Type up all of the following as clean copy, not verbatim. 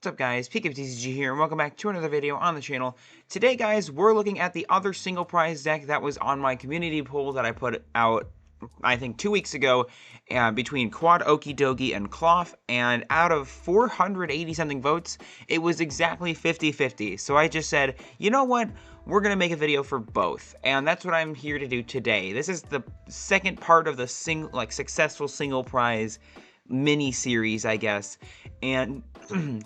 What's up guys, PTCGL here, and welcome back to another video on the channel. Today guys, we're looking at the other single prize deck that was on my community poll that I put out, I think 2 weeks ago, between Quad Okie Dokie and Klawf, and out of 480 something votes, it was exactly 50-50. So I just said, you know what, we're going to make a video for both, and that's what I'm here to do today. This is the second part of the successful single prize mini-series, I guess, and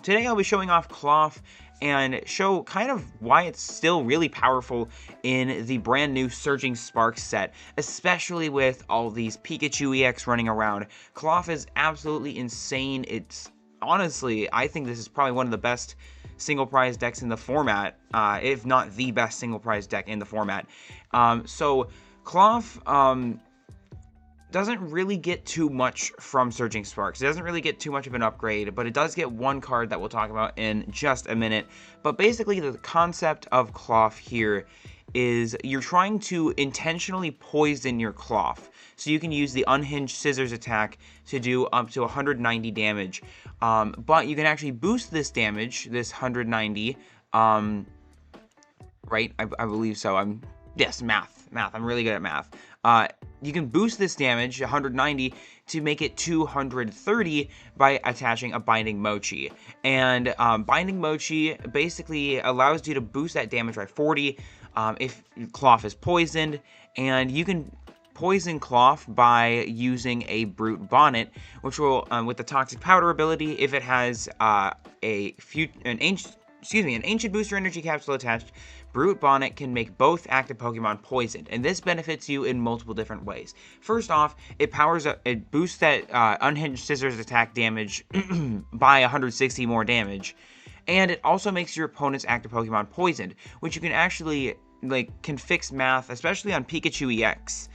today I'll be showing off Klawf and show kind of why it's still really powerful in the brand new Surging Sparks set, especially with all these Pikachu EX running around. Klawf is absolutely insane. It's honestly, I think this is probably one of the best single prize decks in the format, if not the best single prize deck in the format. So Klawf, doesn't really get too much from Surging Sparks. It doesn't really get too much of an upgrade, but it does get one card that we'll talk about in just a minute. But basically, the concept of Klawf here is you're trying to intentionally poison your Klawf. So you can use the Unhinged Scissors attack to do up to 190 damage. But you can actually boost this damage, this 190, right? I believe so. Yes, math. I'm really good at math. You can boost this damage, 190, to make it 230 by attaching a Binding Mochi. And Binding Mochi basically allows you to boost that damage by 40 if Klawf is poisoned. And you can poison Klawf by using a Brute Bonnet, which will, with the Toxic Powder ability, if it has an Ancient Booster Energy Capsule attached, Brute Bonnet can make both active Pokemon poisoned, and this benefits you in multiple different ways. First off, it boosts that Unhinged Scissors attack damage by 160 more damage, and it also makes your opponent's active Pokemon poisoned, which you can actually, can fix math, especially on Pikachu EX.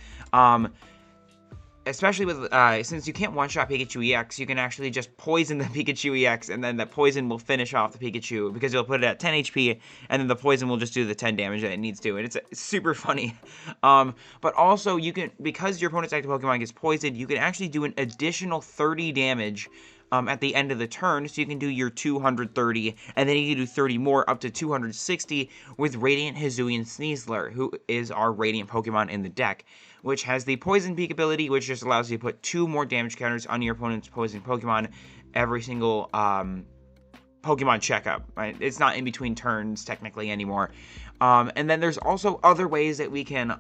Especially with, since you can't one-shot Pikachu EX, you can actually just poison the Pikachu EX, and then that poison will finish off the Pikachu, because you'll put it at 10 HP, and then the poison will just do the 10 damage that it needs to, and it's super funny. But also, you can, because your opponent's active Pokemon gets poisoned, you can actually do an additional 30 damage at the end of the turn, so you can do your 230, and then you can do 30 more, up to 260, with Radiant Hisuian Sneasler, who is our Radiant Pokemon in the deck, which has the Poison Peak ability, which just allows you to put 2 more damage counters on your opponent's Poison Pokemon every single Pokemon checkup. Right? It's not in between turns, technically, anymore. And then there's also other ways that we can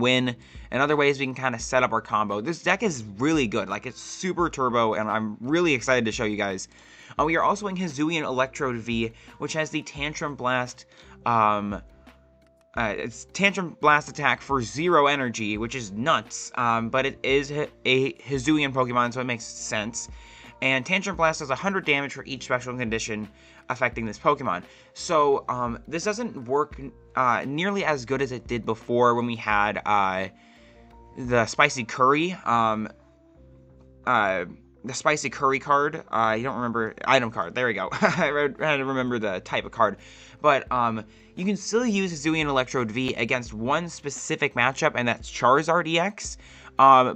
win, and other ways we can kind of set up our combo. This deck is really good. It's super turbo, and I'm really excited to show you guys. We are also in Hisuian Electrode V, which has the Tantrum Blast, it's Tantrum Blast attack for 0 energy, which is nuts, but it is a Hisuian Pokemon, so it makes sense. And Tantrum Blast does 100 damage for each special condition affecting this Pokemon. So, this doesn't work nearly as good as it did before when we had the Spicy Curry, the Spicy Curry card. You don't remember, item card, there we go. I had to remember the type of card. But, you can still use Hisuian Electrode V against one specific matchup, and that's Charizard EX.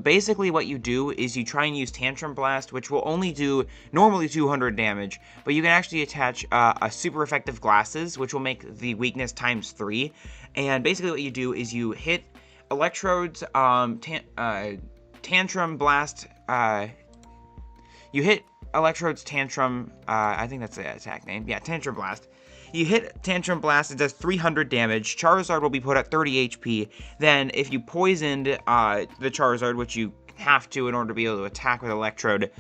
Basically what you do is you try and use Tantrum Blast, which will only do normally 200 damage, but you can actually attach a super effective Glasses, which will make the weakness times 3. And basically what you do is you hit Electrode's Tantrum Blast, you hit Electrode's Tantrum, I think that's the attack name, yeah, Tantrum Blast. You hit Tantrum Blast, it does 300 damage, Charizard will be put at 30 HP, then if you poisoned the Charizard, which you have to in order to be able to attack with Electrode,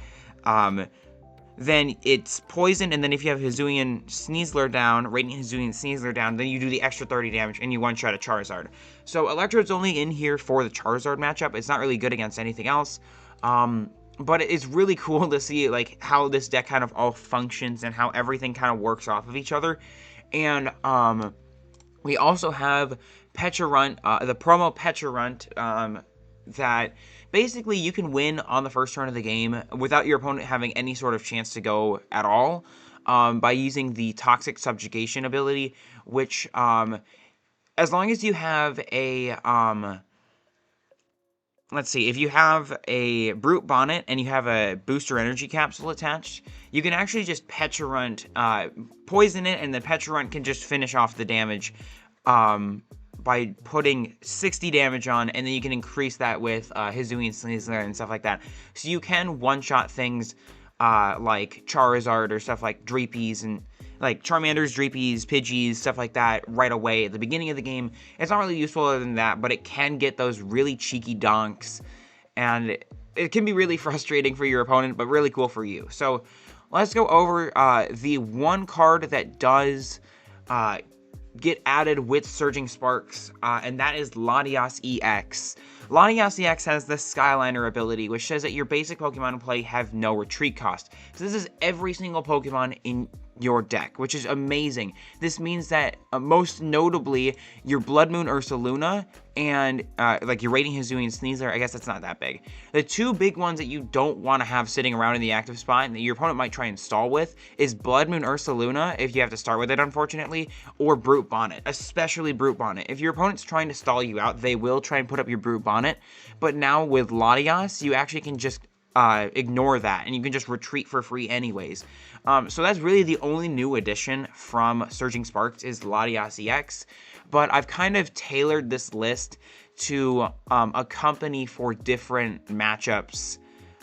then it's poisoned, and then if you have Hisuian Sneasler down, Radiant Hisuian Sneasler down, then you do the extra 30 damage, and you one-shot a Charizard. So Electrode's only in here for the Charizard matchup, it's not really good against anything else, but it's really cool to see how this deck kind of all functions and how everything kind of works off of each other. And we also have Pecharunt, the promo Pecharunt, that basically you can win on the first turn of the game without your opponent having any sort of chance to go at all, by using the Toxic Subjugation ability, which as long as you have a let's see, if you have a Brute Bonnet and you have a booster energy capsule attached, you can actually just Pecharunt, poison it, and then Pecharunt can just finish off the damage by putting 60 damage on, and then you can increase that with Hisuian, Sneasler, and stuff like that. So you can one-shot things like Charizard or stuff like Dreepies and like Charmanders, Dreepies, Pidgeys, stuff like that right away at the beginning of the game. It's not really useful other than that, but it can get those really cheeky donks, and it can be really frustrating for your opponent, but really cool for you. So let's go over the one card that does get added with Surging Sparks, and that is Latias EX. Latias EX has the Skyliner ability, which says that your basic Pokemon in play have no retreat cost. So this is every single Pokemon in your deck, which is amazing. This means that most notably your Bloodmoon Ursaluna and like your Radiant Hisuian Sneasler, I guess that's not that big. The two big ones that you don't want to have sitting around in the active spot and that your opponent might try and stall with is Bloodmoon Ursaluna, if you have to start with it unfortunately, or Brute Bonnet, especially Brute Bonnet. If your opponent's trying to stall you out, they will try and put up your Brute Bonnet, but now with Latias, you actually can just ignore that, and you can just retreat for free anyways. So that's really the only new addition from Surging Sparks is Latias EX, but I've kind of tailored this list to accompany for different matchups.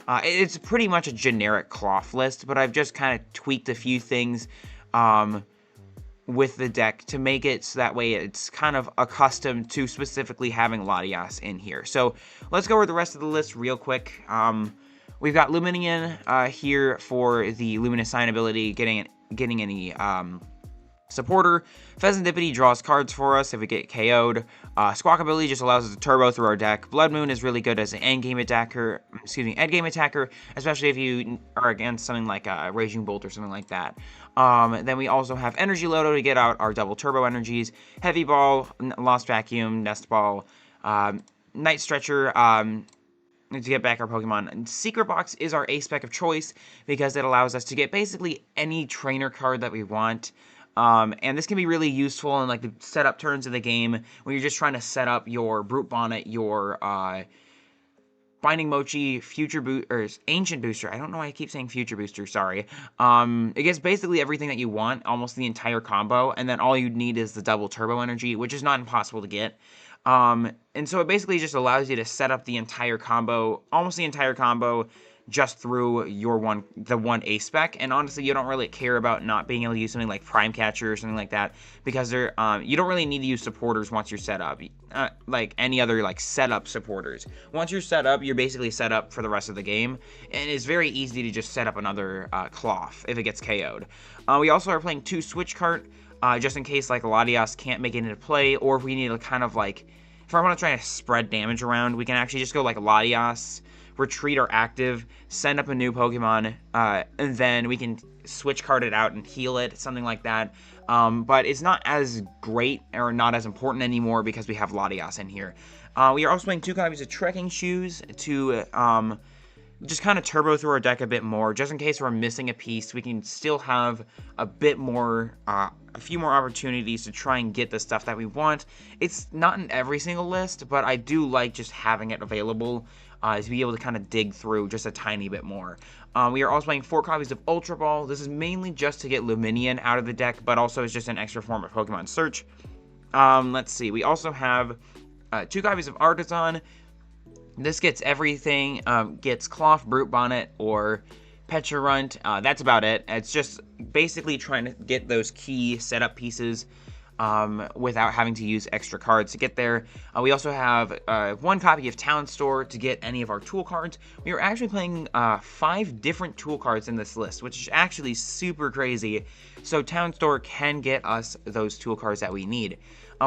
It's pretty much a generic Klawf list, but I've just kind of tweaked a few things with the deck to make it so that way it's kind of accustomed to specifically having Latias in here. So let's go over the rest of the list real quick. We've got Lumineon here for the Luminous Sign ability, getting any supporter. Fezandipiti draws cards for us if we get KO'd. Squawk ability just allows us to turbo through our deck. Bloodmoon is really good as an endgame attacker, especially if you are against something like Raging Bolt or something like that. Then we also have Energy Lodo to get out our double turbo energies. Heavy Ball, Lost Vacuum, Nest Ball, Night Stretcher, to get back our Pokemon. And Secret Box is our A-Spec of choice because it allows us to get basically any trainer card that we want. And this can be really useful in like the setup turns of the game when you're just trying to set up your Brute Bonnet, your Binding Mochi, Ancient Booster. I don't know why I keep saying Future Booster, sorry. It gets basically everything that you want, almost the entire combo, and then all you need is the double turbo energy, which is not impossible to get. And so it basically just allows you to set up the entire combo, almost the entire combo, just through the one A-Spec, and honestly, you don't really care about not being able to use something like Prime Catcher or something like that, because you don't really need to use supporters once you're set up, like any other like setup supporters. Once you're set up, you're basically set up for the rest of the game, and it's very easy to just set up another Klawf if it gets KO'd. We also are playing 2 Switch Cart, just in case like Latias can't make it into play, or if we need to kind of like, if I want to try to spread damage around, we can actually just go like Latias, retreat our active, send up a new Pokemon, and then we can switch card it out and heal it, something like that. But it's not as great or not as important anymore because we have Latias in here. We are also playing 2 copies of Trekking Shoes to just kind of turbo through our deck a bit more, just in case we're missing a piece. We can still have a bit more, a few more opportunities to try and get the stuff that we want. It's not in every single list, but I do like just having it available to be able to kind of dig through just a tiny bit more. We are also playing 4 copies of Ultra Ball. This is mainly just to get Lumineon out of the deck, but also it's just an extra form of Pokemon Search. Let's see, we also have 2 copies of Artisan. This gets everything, gets Klawf, Brute Bonnet, or Pecharunt. That's about it. It's just basically trying to get those key setup pieces without having to use extra cards to get there. We also have 1 copy of Town Store to get any of our tool cards. We are actually playing 5 different tool cards in this list, which is actually super crazy. So Town Store can get us those tool cards that we need.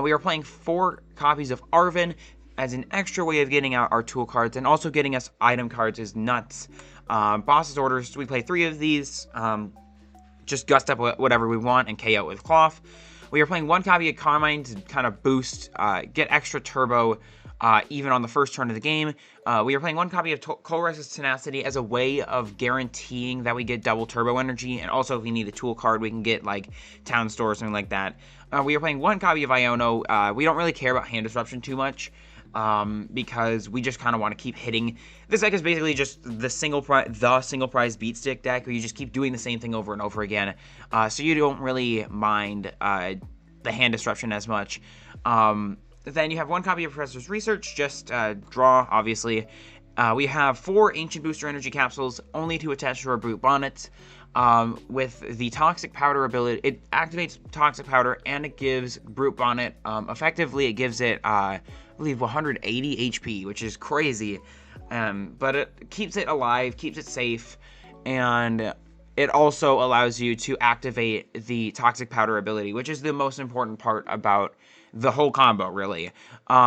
We are playing 4 copies of Arven as an extra way of getting out our tool cards, and also getting us item cards is nuts. Boss's Orders, we play 3 of these, just gust up whatever we want and KO with Klawf. We are playing 1 copy of Carmine to kind of boost, get extra turbo, even on the first turn of the game. We are playing 1 copy of Colress's Tenacity as a way of guaranteeing that we get double turbo energy, and also if we need a tool card, we can get like Town Store or something like that. We are playing 1 copy of Iono. We don't really care about hand disruption too much. because we just kind of want to keep hitting. This deck is basically just the single prize beat stick deck, where you just keep doing the same thing over and over again, so you don't really mind the hand disruption as much. Then you have 1 copy of Professor's Research, just draw, obviously. We have 4 Ancient Booster Energy Capsules, only to attach to our Brute Bonnet. With the Toxic Powder ability, it activates Toxic Powder, and it gives Brute Bonnet, effectively, it gives it, I believe, 180 HP, which is crazy. But it keeps it alive, keeps it safe, and it also allows you to activate the Toxic Powder ability, which is the most important part about the whole combo, really.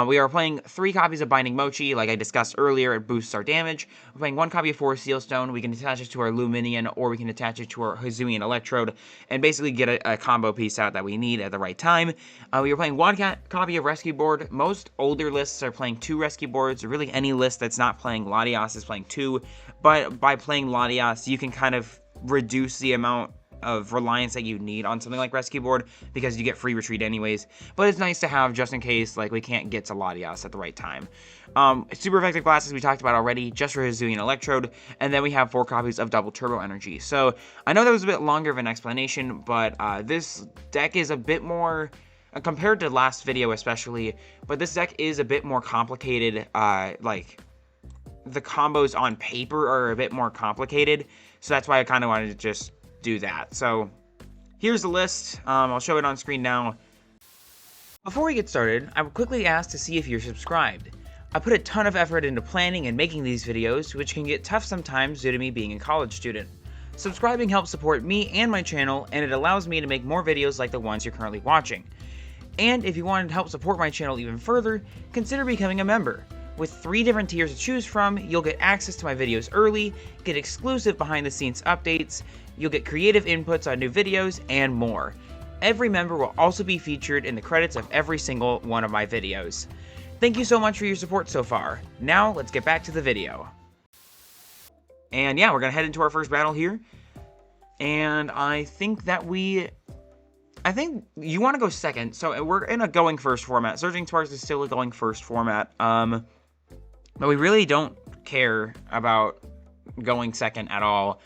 We are playing 3 copies of Binding Mochi, like I discussed earlier. It boosts our damage. We're playing 1 copy of Forest Sealstone. We can attach it to our Luminion, or we can attach it to our Hisuian Electrode, and basically get a combo piece out that we need at the right time. We are playing 1 copy of Rescue Board. Most older lists are playing 2 Rescue Boards. Really, any list that's not playing Latias is playing 2, but by playing Latias, you can kind of reduce the amount of reliance that you need on something like Rescue Board, because you get free retreat anyways, but it's nice to have just in case, like, we can't get to Latias at the right time. Super effective glasses we talked about already, just for Hisuian Electrode, and then we have 4 copies of Double Turbo Energy. So, I know that was a bit longer of an explanation, but this deck is a bit more, compared to last video especially, but this deck is a bit more complicated. Like, the combos on paper are a bit more complicated, so that's why I kind of wanted to just do that. So here's the list. I'll show it on screen now. Before we get started, I will quickly ask to see if you're subscribed. I put a ton of effort into planning and making these videos, which can get tough sometimes due to me being a college student. Subscribing helps support me and my channel, and it allows me to make more videos like the ones you're currently watching. And if you wanted to help support my channel even further, consider becoming a member. With 3 different tiers to choose from, you'll get access to my videos early, get exclusive behind-the-scenes updates, you'll get creative inputs on new videos, and more. Every member will also be featured in the credits of every single one of my videos. Thank you so much for your support so far. Now, let's get back to the video. And yeah, we're going to head into our first battle here. And I think that I think you want to go second, so we're in a going first format. Surging Sparks is still a going first format. But we really don't care about going second at all.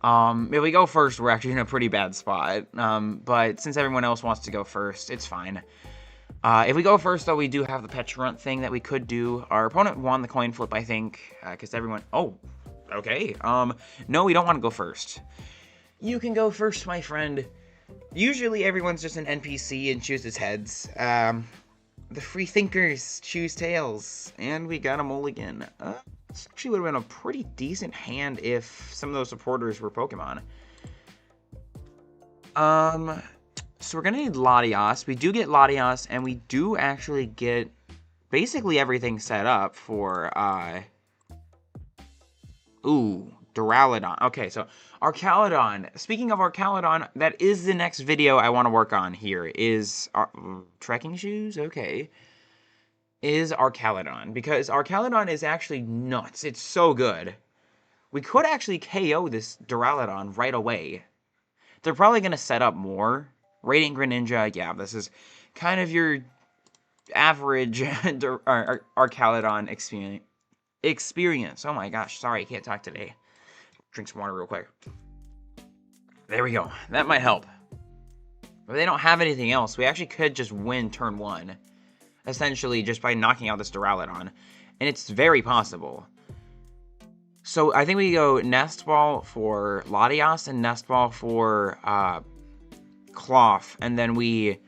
If we go first, we're actually in a pretty bad spot. But since everyone else wants to go first, it's fine. If we go first, though, we do have the Pecharunt thing that we could do. Our opponent won the coin flip, I think, because everyone... Oh, okay. No, we don't want to go first. You can go first, my friend. Usually, everyone's just an NPC and chooses heads. The free thinkers choose tails, and we got a mulligan. This actually would have been a pretty decent hand if some of those supporters were Pokemon. So we're gonna need Latias. We do get Latias, and we do actually get basically everything set up for, Duraludon. Okay, so Archaludon. Speaking of Archaludon, that is the next video I want to work on here, is trekking shoes? Okay. Is Archaludon, because Archaludon is actually nuts. It's so good. We could actually KO this Duraludon right away. They're probably going to set up more. Radiant Greninja, yeah, this is kind of your average Archaludon experience. Oh my gosh, sorry, I can't talk today. Drink some water real quick. There we go. That might help. But they don't have anything else. We actually could just win turn 1. Essentially, just by knocking out this Duraludon. And it's very possible. So, I think we go Nest Ball for Latias and Nest Ball for Klawf. And then we...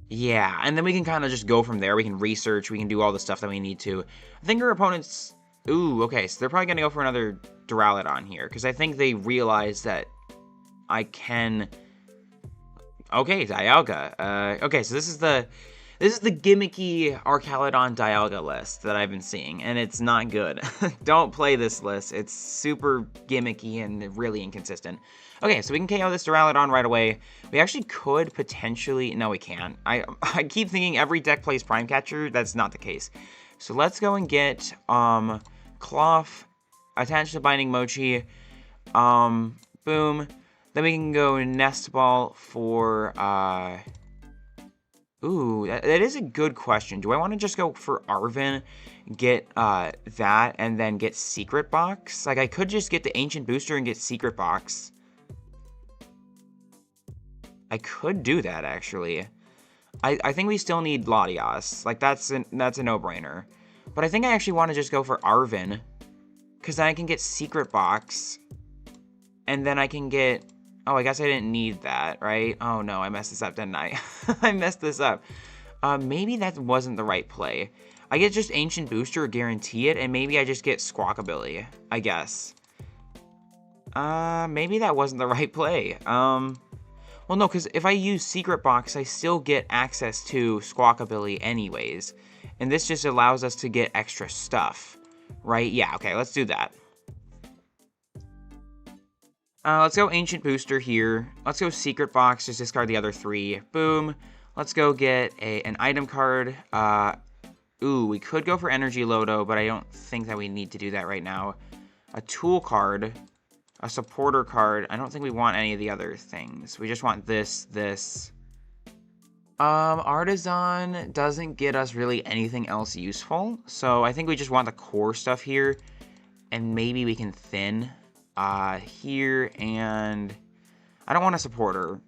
Yeah, and then we can kind of just go from there. We can research. We can do all the stuff that we need to. I think our opponents... Ooh, okay, so they're probably going to go for another Duraludon here, because I think they realize that I can... Okay, Dialga. Okay, so this is the gimmicky Archaludon Dialga list that I've been seeing, and it's not good. Don't play this list. It's super gimmicky and really inconsistent. Okay, so we can KO this Duraludon right away. We actually could potentially... No, we can't. I keep thinking every deck plays Prime Catcher. That's not the case. So let's go and get Klawf, attach the Binding Mochi, boom. Then we can go Nest Ball for Ooh, that is a good question. Do I want to just go for Arven, get that, and then get Secret Box? Like, I could just get the Ancient Booster and get Secret Box. I could do that, actually. I think we still need Latias. Like, that's a no-brainer. But I think I actually want to just go for Arven, because then I can get Secret Box, and then I can get... Oh, I guess I didn't need that, right? Oh, no, I messed this up, didn't I? I messed this up. Maybe that wasn't the right play. I get just Ancient Booster, guarantee it, and maybe I just get Squawkabilly, I guess. Maybe that wasn't the right play. Well, no, because if I use Secret Box, I still get access to Squawkabilly anyways. And this just allows us to get extra stuff, right? Yeah, okay, let's do that. Let's go Ancient Booster here. Let's go Secret Box, just discard the other 3. Boom. Let's go get an item card. Ooh, we could go for Energy Lodo, but I don't think that we need to do that right now. A tool card. A supporter card. I don't think we want any of the other things. We just want this. Artisan doesn't get us really anything else useful. So I think we just want the core stuff here. And maybe we can thin here, and I don't want a supporter.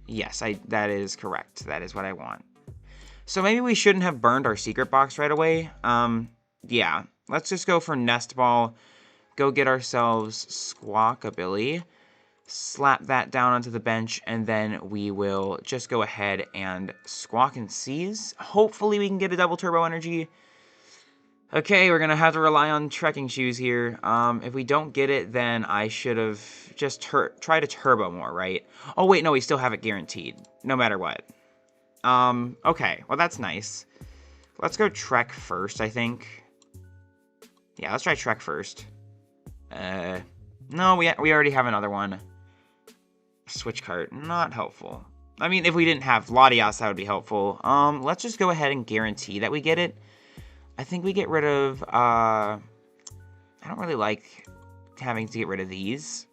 Yes, that is correct. That is what I want. So maybe we shouldn't have burned our Secret Box right away. Yeah, let's just go for Nest Ball. Go get ourselves Squawkabilly. Slap that down onto the bench, and then we will just go ahead and Squawk and Seize. Hopefully we can get a double Turbo Energy. Okay, we're going to have to rely on Trekking Shoes here. If we don't get it, then I should have just tried to Turbo more, right? Oh, wait, no, we still have it guaranteed, no matter what. Okay, well, that's nice. Let's go Trek first, I think. Yeah, let's try Trek first. No, we already have another one. Switch cart, not helpful. I mean, if we didn't have Latias, that would be helpful. Let's just go ahead and guarantee that we get it. I think we get rid of, I don't really like having to get rid of these.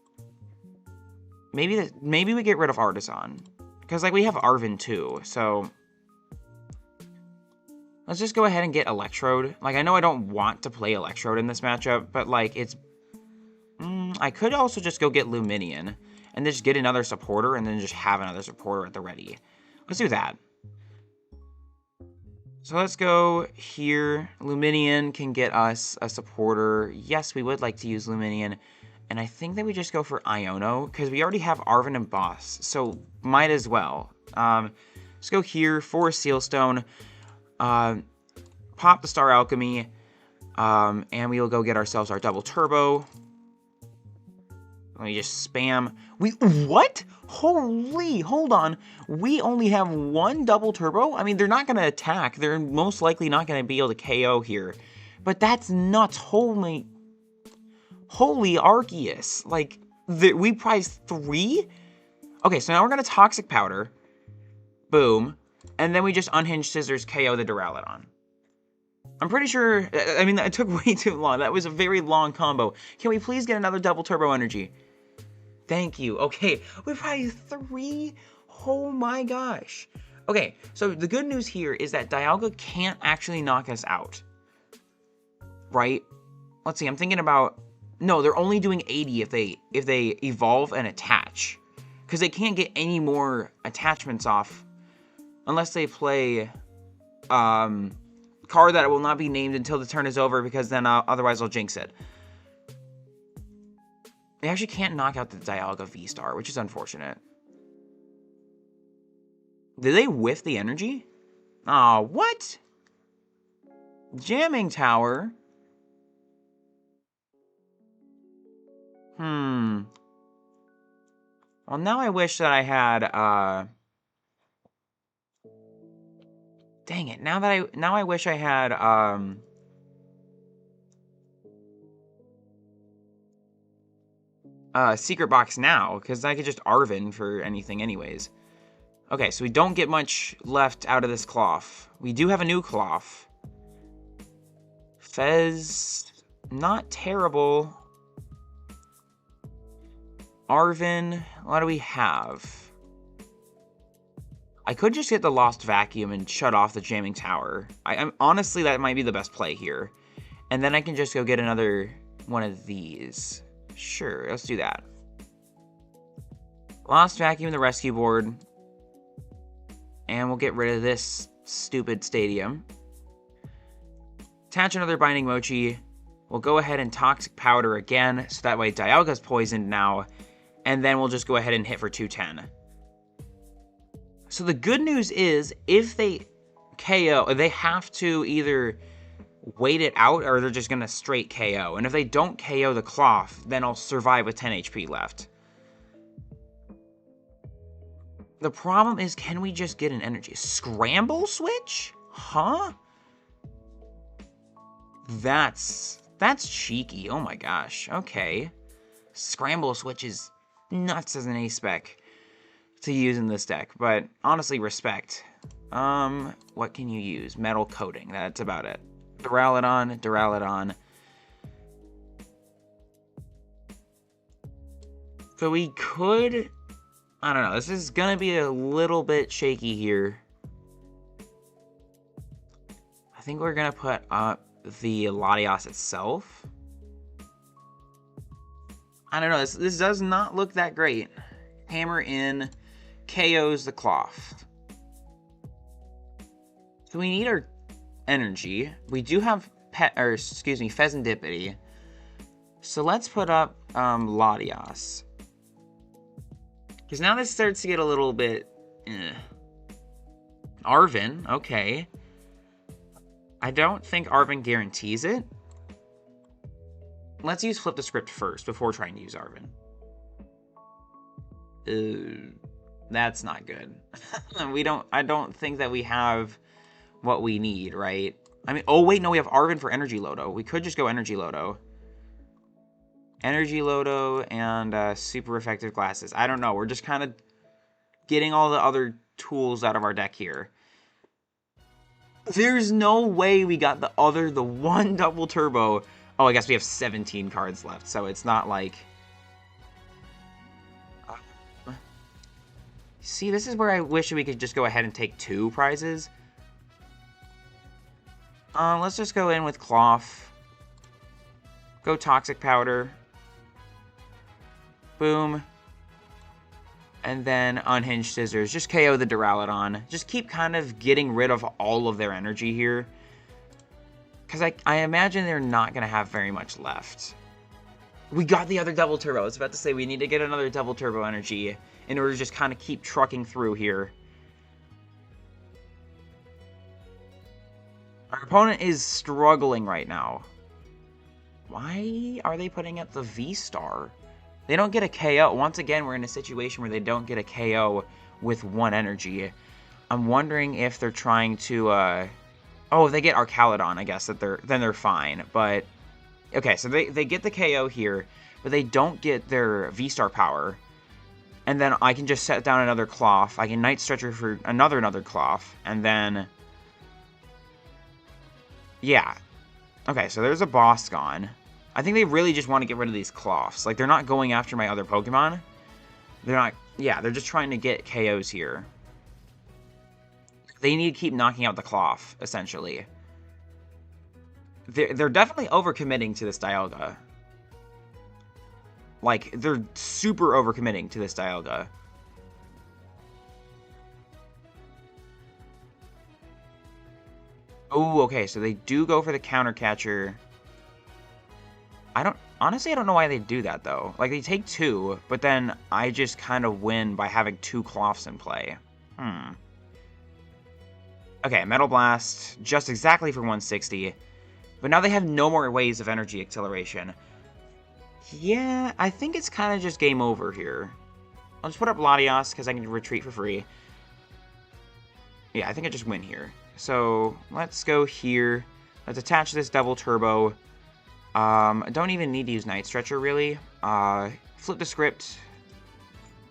Maybe we get rid of Artisan. Because, like, we have Arven, too, so... Let's just go ahead and get Electrode. Like, I know I don't want to play Electrode in this matchup, but, like, it's... I could also just go get Luminion, and just get another supporter, and then just have another supporter at the ready. Let's do that. So let's go here. Luminion can get us a supporter. Yes, we would like to use Luminion. And I think that we just go for Iono, because we already have Arven and Boss, so might as well. Let's go here for Sealstone. Pop the Star Alchemy. And we will go get ourselves our double turbo. Let me just spam. What? Holy, hold on. We only have one double turbo? I mean, they're not going to attack. They're most likely not going to be able to KO here. But that's nuts. Holy Arceus. Like, we prized 3? Okay, so now we're going to Toxic Powder. Boom. And then we just Unhinged Scissors KO the Duraludon. I'm pretty sure, I mean, that took way too long. That was a very long combo. Can we please get another double turbo energy? Thank you. Okay, we probably 3. Oh my gosh. Okay, so the good news here is that Dialga can't actually knock us out. Right? Let's see, I'm thinking about... No, they're only doing 80 if they evolve and attach. Because they can't get any more attachments off unless they play card that will not be named until the turn is over, because then otherwise I'll jinx it. They actually can't knock out the Dialga V-Star, which is unfortunate. Did they whiff the energy? Aw, what? Jamming Tower? Well, now I wish that I had, dang it, now I wish I had, Secret Box now, because I could just Arven for anything anyways. Okay, so we don't get much left out of this Klawf. We do have a new Klawf. Fez, not terrible. Arven, what do we have? I could just get the Lost Vacuum and shut off the Jamming Tower. I'm honestly, that might be the best play here. And then I can just go get another one of these. Sure, let's do that. Lost Vacuum the rescue board. And we'll get rid of this stupid stadium. Attach another Binding Mochi. We'll go ahead and Toxic Powder again, so that way Dialga's poisoned now. And then we'll just go ahead and hit for 210. So the good news is, if they KO, they have to either wait it out or they're just going to straight KO. And if they don't KO the Klawf, then I'll survive with 10 HP left. The problem is, can we just get an energy? Scramble switch? Huh? That's cheeky. Oh my gosh. Okay. Scramble switch is nuts as an A-spec to use in this deck, but honestly, respect. What can you use? Metal Coating. That's about it. Duraludon. So we could... I don't know. This is going to be a little bit shaky here. I think we're going to put up the Latias itself. I don't know. This does not look that great. Hammer in. KOs the Klawf. So we need our energy. We do have Fezandipiti. So let's put up Latias. Because now this starts to get a little bit... Arven, okay. I don't think Arven guarantees it. Let's use Flip the Script first before trying to use Arven. That's not good. I don't think that we have what we need, right? I mean, oh wait, no, we have Arven for Energy Lodo. We could just go Energy Lodo. Energy Lodo and super effective glasses. I don't know. We're just kind of getting all the other tools out of our deck here. There's no way we got the one double turbo. Oh, I guess we have 17 cards left, so it's not like... See, this is where I wish we could just go ahead and take 2 prizes. Let's just go in with Klawf. Go Toxic Powder. Boom. And then Unhinged Scissors. Just KO the Duraludon. Just keep kind of getting rid of all of their energy here. Because I imagine they're not going to have very much left. We got the other double turbo. I was about to say we need to get another double turbo energy in order to just kind of keep trucking through here. Our opponent is struggling right now. Why are they putting up the V-Star? They don't get a KO. Once again, we're in a situation where they don't get a KO with 1 energy. I'm wondering if they're trying to... Oh, if they get Arcaludon, I guess then they're fine. But okay, so they get the KO here, but they don't get their V-Star power. And then I can just set down another Klawf. I can Night Stretcher for another Klawf, and then yeah. Okay, so there's a boss gone. I think they really just want to get rid of these Klawfs. Like, they're not going after my other Pokemon. They're not... Yeah, they're just trying to get KOs here. They need to keep knocking out the Klawf, essentially. They're definitely overcommitting to this Dialga. Like, they're super overcommitting to this Dialga. Oh, okay, so they do go for the Counter Catcher. Honestly, I don't know why they do that, though. Like, they take 2, but then I just kind of win by having 2 Klawfs in play. Okay, Metal Blast, just exactly for 160. But now they have no more ways of energy acceleration. Yeah, I think it's kind of just game over here. I'll just put up Latias, because I can retreat for free. Yeah, I think I just win here. So, let's go here. Let's attach this double turbo. I don't even need to use Night Stretcher, really. Flip the script.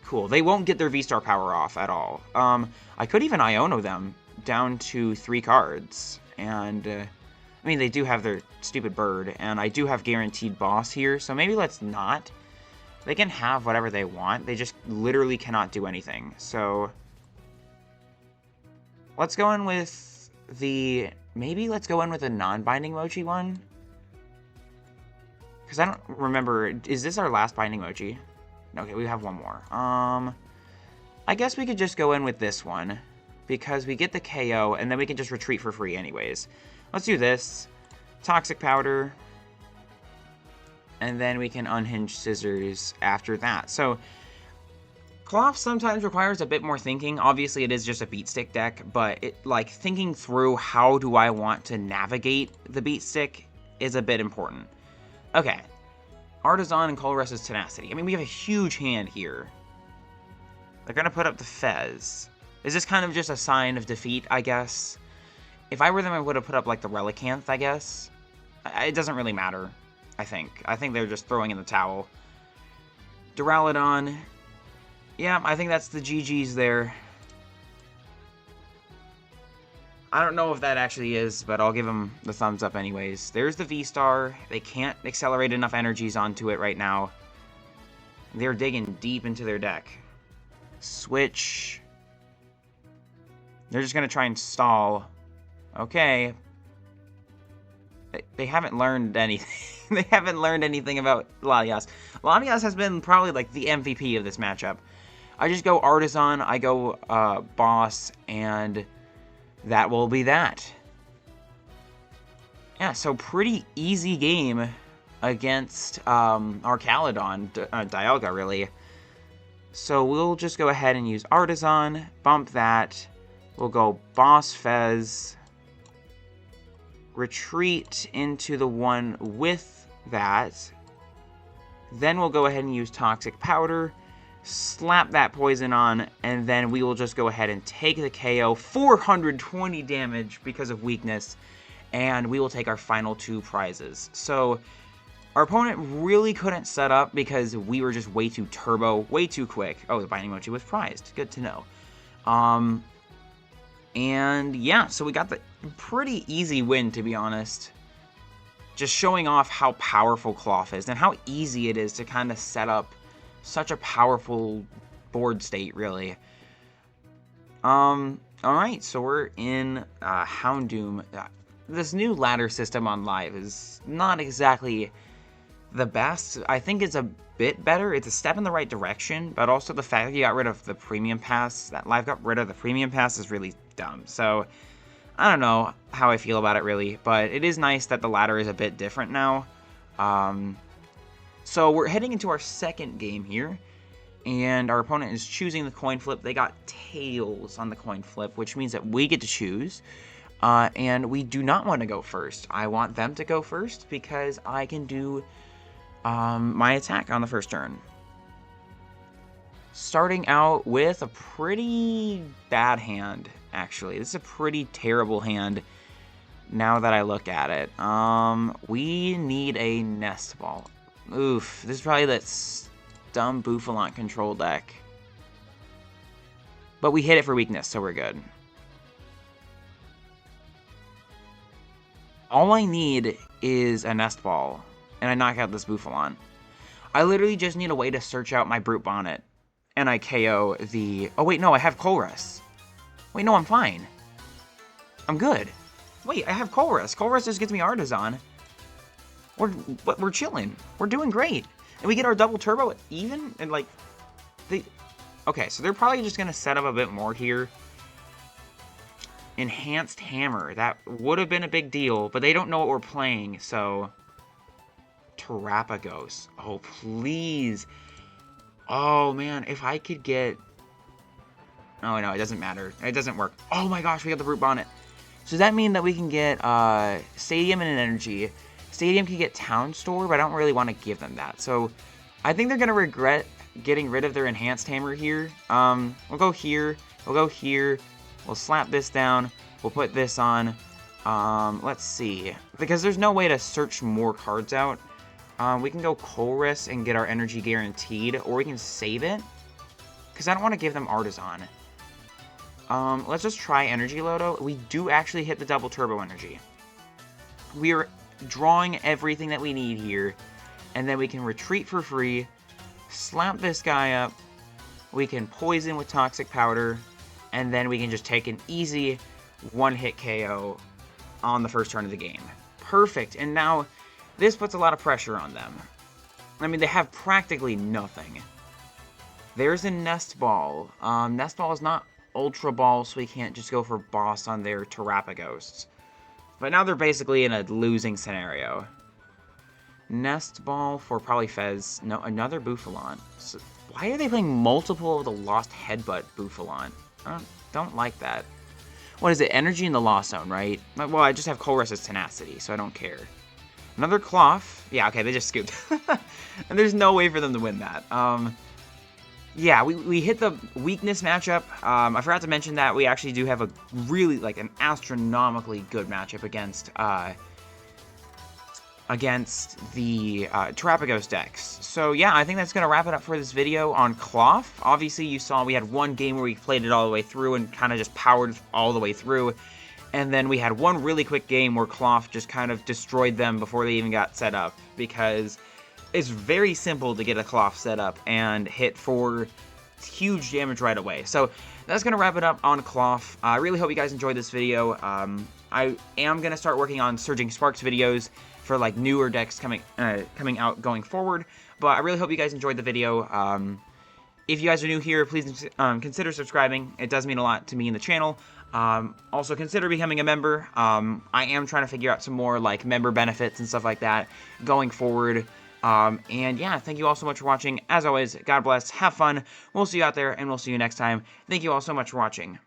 Cool. They won't get their V-Star power off at all. I could even Iono them down to 3 cards. And, I mean, they do have their stupid bird. And I do have guaranteed boss here. So maybe let's not. They can have whatever they want. They just literally cannot do anything. So, Let's go in with the... Maybe let's go in with a non-binding mochi one. Because I don't remember... Is this our last binding mochi? Okay, we have one more. I guess we could just go in with this one. Because we get the KO, and then we can just retreat for free anyways. Let's do this. Toxic Powder. And then we can unhinge Scissors after that. So... Klawf sometimes requires a bit more thinking. Obviously, it is just a beat stick deck, but like thinking through how do I want to navigate the beat stick is a bit important. Okay, Artisan and Colress's Tenacity. I mean, we have a huge hand here. They're gonna put up the Fez. Is this kind of just a sign of defeat? I guess. If I were them, I would have put up like the Relicanth. I guess. It doesn't really matter. I think they're just throwing in the towel. Duraludon. Yeah, I think that's the GG's there. I don't know if that actually is, but I'll give them the thumbs up anyways. There's the V-Star. They can't accelerate enough energies onto it right now. They're digging deep into their deck. Switch. They're just going to try and stall. Okay. They haven't learned anything. They haven't learned anything about Latias. Latias has been probably like the MVP of this matchup. I just go Artisan, I go Boss, and that will be that. Yeah, so pretty easy game against our Caledon, Dialga, really. So we'll just go ahead and use Artisan, bump that. We'll go Boss Fez, retreat into the one with that. Then we'll go ahead and use Toxic Powder, slap that poison on, and then we will just go ahead and take the KO. 420 damage because of weakness, and we will take our final 2 prizes. So our opponent really couldn't set up because we were just way too turbo, way too quick. Oh, the binding mochi was prized. Good to know. And yeah, so we got the pretty easy win, to be honest. Just showing off how powerful Klawf is and how easy it is to kind of set up such a powerful board state, really. Alright, so we're in Houndoom. This new ladder system on Live is not exactly the best. I think it's a bit better. It's a step in the right direction, but also the fact that you got rid of the premium pass, that Live got rid of the premium pass, is really dumb. So, I don't know how I feel about it, really, but it is nice that the ladder is a bit different now. So we're heading into our second game here, and our opponent is choosing the coin flip. They got tails on the coin flip, which means that we get to choose, and we do not want to go first. I want them to go first because I can do my attack on the first turn. Starting out with a pretty bad hand, actually. This is a pretty terrible hand now that I look at it. We need a Nest Ball. Oof, this is probably that dumb Bouffalant control deck. But we hit it for weakness, so we're good. All I need is a Nest Ball, and I knock out this Bouffalant. I literally just need a way to search out my Brute Bonnet, and I KO the... Oh wait, no, I have Colress. Wait, no, I'm fine. I'm good. Wait, I have Colress. Colress just gets me Artisan. We're chilling. We're doing great. And we get our double turbo even, and like, okay, so they're probably just going to set up a bit more here. Enhanced Hammer. That would have been a big deal, but they don't know what we're playing, so... Terapagos. Oh, please. Oh, man, if I could get... Oh, no, it doesn't matter. It doesn't work. Oh my gosh, we got the Brute Bonnet. So does that mean that we can get Stadium and an Energy? Stadium can get Town Store, but I don't really want to give them that. So I think they're going to regret getting rid of their Enhanced Hammer here. We'll go here. We'll go here. We'll slap this down. We'll put this on. Let's see. Because there's no way to search more cards out. We can go Colress and get our energy guaranteed, or we can save it. Because I don't want to give them Artisan. Let's just try Energy Loto. We do actually hit the double turbo energy. We are drawing everything that we need here. And then we can retreat for free. Slap this guy up. We can poison with Toxic Powder. and then we can just take an easy one-hit KO on the first turn of the game. Perfect, and now this puts a lot of pressure on them. I mean, they have practically nothing. There's a Nest Ball. Nest Ball is not Ultra Ball, so we can't just go for Boss on their Terrapaghosts. But now they're basically in a losing scenario. Nest Ball for probably Fez. No, another Bouffalant. So why are they playing multiple of the Lost Headbutt Bouffalant? I don't like that. What is it? Energy in the Lost Zone, right? Well, I just have Colress's Tenacity, so I don't care. Another Klawf. Yeah, okay, they just scooped. And there's no way for them to win that. Yeah, we hit the weakness matchup. I forgot to mention that we actually do have a really, like, an astronomically good matchup against the Terrapagos decks. So yeah, I think that's going to wrap it up for this video on Klawf. Obviously, you saw we had one game where we played it all the way through and kind of just powered all the way through. And then we had one really quick game where Klawf just kind of destroyed them before they even got set up, because it's very simple to get a Klawf set up and hit for huge damage right away. So that's going to wrap it up on Klawf. I really hope you guys enjoyed this video. I am going to start working on Surging Sparks videos for like newer decks coming out going forward. But I really hope you guys enjoyed the video. If you guys are new here, please consider subscribing. It does mean a lot to me and the channel. Also consider becoming a member. I am trying to figure out some more like member benefits and stuff like that going forward. And yeah, thank you all so much for watching. As always, God bless, have fun. We'll see you out there, and we'll see you next time. Thank you all so much for watching.